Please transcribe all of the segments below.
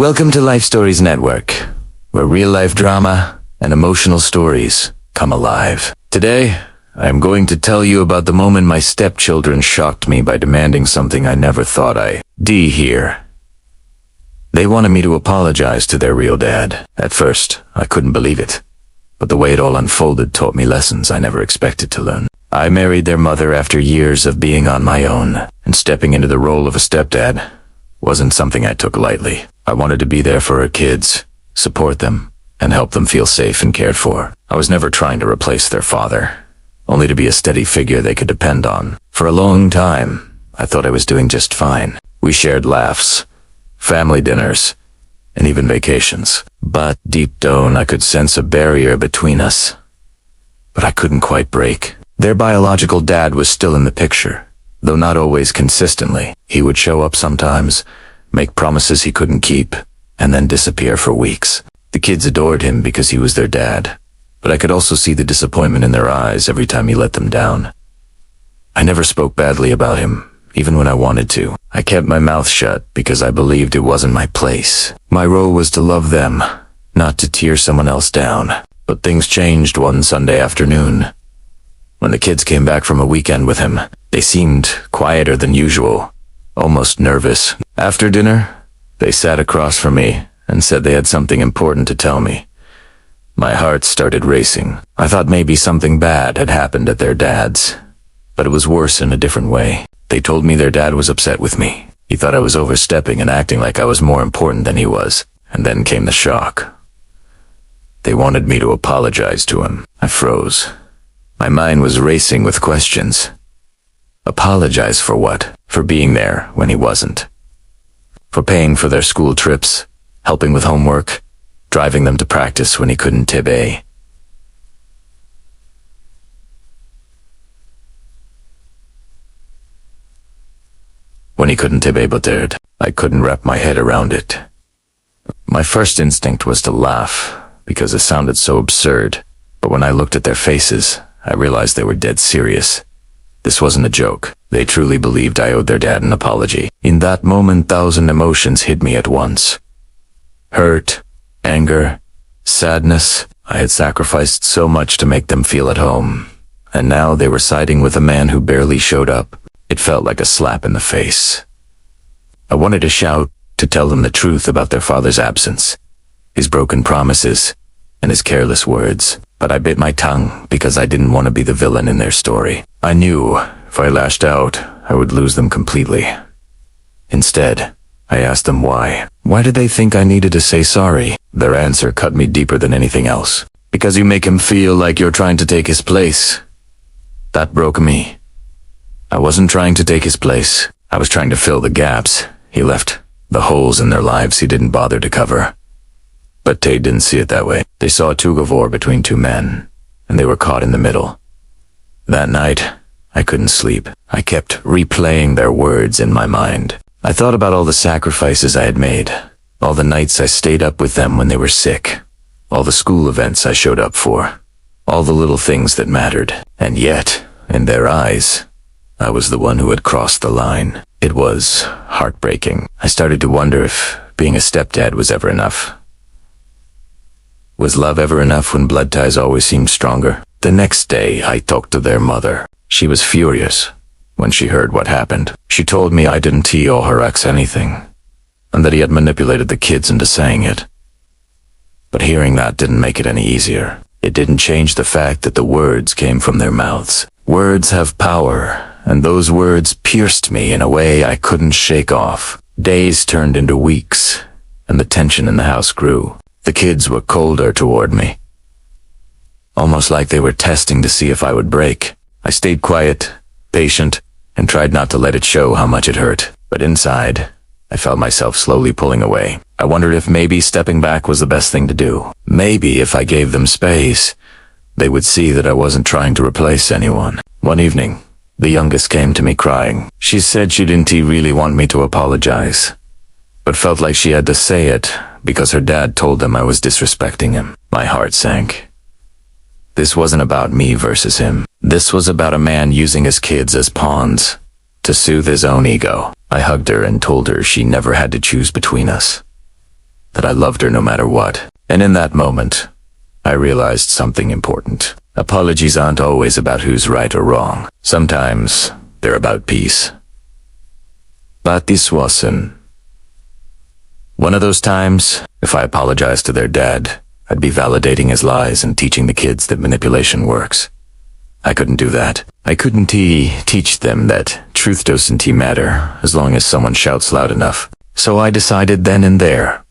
Welcome to Life Stories Network, where real-life drama and emotional stories come alive. Today, I am going to tell you about the moment my stepchildren shocked me by demanding something I never thought I'd hear. They wanted me to apologize to their real dad. At first, I couldn't believe it, but the way it all unfolded taught me lessons I never expected to learn. I married their mother after years of being on my own, and stepping into the role of a stepdad wasn't something I took lightly. I wanted to be there for her kids, support them, and help them feel safe and cared for. I was never trying to replace their father, only to be a steady figure they could depend on. For a long time, I thought I was doing just fine. We shared laughs, family dinners, and even vacations. But deep down, I could sense a barrier between us. But I couldn't quite break. Their biological dad was still in the picture, though not always consistently. He would show up sometimes, make promises he couldn't keep, and then disappear for weeks. The kids adored him because he was their dad, but I could also see the disappointment in their eyes every time he let them down. I never spoke badly about him, even when I wanted to. I kept my mouth shut because I believed it wasn't my place. My role was to love them, not to tear someone else down. But things changed one Sunday afternoon. When the kids came back from a weekend with him, they seemed quieter than usual, almost nervous. After dinner, they sat across from me and said they had something important to tell me. My heart started racing. I thought maybe something bad had happened at their dad's, but it was worse in a different way. They told me their dad was upset with me. He thought I was overstepping and acting like I was more important than he was. And then came the shock. They wanted me to apologize to him. I froze. My mind was racing with questions. Apologize for what? For being there when he wasn't. For paying for their school trips, helping with homework, driving them to practice when he couldn't tib A. When he couldn't tib A but dared. I couldn't wrap my head around it. My first instinct was to laugh, because it sounded so absurd. But when I looked at their faces, I realized they were dead serious. This wasn't a joke. They truly believed I owed their dad an apology. In that moment, 1,000 emotions hit me at once. Hurt, anger, sadness. I had sacrificed so much to make them feel at home, and now they were siding with a man who barely showed up. It felt like a slap in the face. I wanted to shout, to tell them the truth about their father's absence, his broken promises, and his careless words. But I bit my tongue because I didn't want to be the villain in their story. I knew if I lashed out, I would lose them completely. Instead, I asked them why. Why did they think I needed to say sorry? Their answer cut me deeper than anything else. Because you make him feel like you're trying to take his place. That broke me. I wasn't trying to take his place. I was trying to fill the gaps he left, the holes in their lives he didn't bother to cover. But they didn't see it that way. They saw a tug-of-war between two men, and they were caught in the middle. That night, I couldn't sleep. I kept replaying their words in my mind. I thought about all the sacrifices I had made, all the nights I stayed up with them when they were sick, all the school events I showed up for, all the little things that mattered. And yet, in their eyes, I was the one who had crossed the line. It was heartbreaking. I started to wonder if being a stepdad was ever enough. Was love ever enough when blood ties always seemed stronger? The next day, I talked to their mother. She was furious when she heard what happened. She told me I didn't tell her ex anything, and that he had manipulated the kids into saying it. But hearing that didn't make it any easier. It didn't change the fact that the words came from their mouths. Words have power, and those words pierced me in a way I couldn't shake off. Days turned into weeks, and the tension in the house grew. The kids were colder toward me, almost like they were testing to see if I would break. I stayed quiet, patient, and tried not to let it show how much it hurt. But inside, I felt myself slowly pulling away. I wondered if maybe stepping back was the best thing to do. Maybe if I gave them space, they would see that I wasn't trying to replace anyone. One evening, the youngest came to me crying. She said she didn't really want me to apologize, but felt like she had to say it because her dad told them I was disrespecting him. My heart sank. This wasn't about me versus him. This was about a man using his kids as pawns to soothe his own ego. I hugged her and told her she never had to choose between us. that I loved her no matter what. And in that moment, I realized something important. Apologies aren't always about who's right or wrong. Sometimes they're about peace. But this wasn't one of those times. If I apologized to their dad, I'd be validating his lies and teaching the kids that manipulation works. I couldn't do that. I couldn't teach them that truth doesn't matter as long as someone shouts loud enough. So I decided then and there,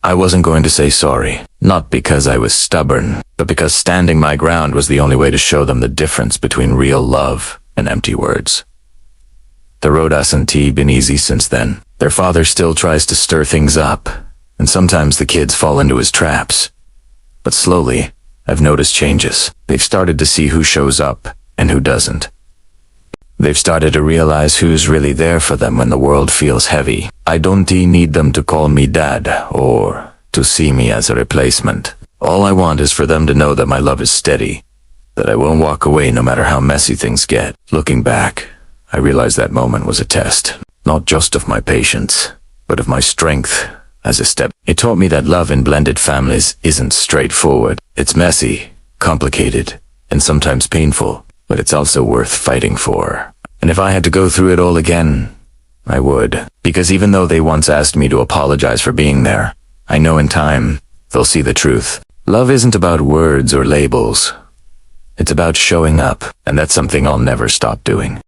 I wasn't going to say sorry. Not because I was stubborn, but because standing my ground was the only way to show them the difference between real love and empty words. The road hasn't been easy since then. Their father still tries to stir things up, and sometimes the kids fall into his traps. But slowly, I've noticed changes. They've started to see who shows up and who doesn't. They've started to realize who's really there for them when the world feels heavy. I don't need them to call me dad or to see me as a replacement. All I want is for them to know that my love is steady, that I won't walk away no matter how messy things get. Looking back, I realized that moment was a test, not just of my patience, but of my strength as a step. It taught me that love in blended families isn't straightforward. It's messy, complicated, and sometimes painful, but it's also worth fighting for. And if I had to go through it all again, I would. Because even though they once asked me to apologize for being there, I know in time they'll see the truth. Love isn't about words or labels. It's about showing up, and that's something I'll never stop doing.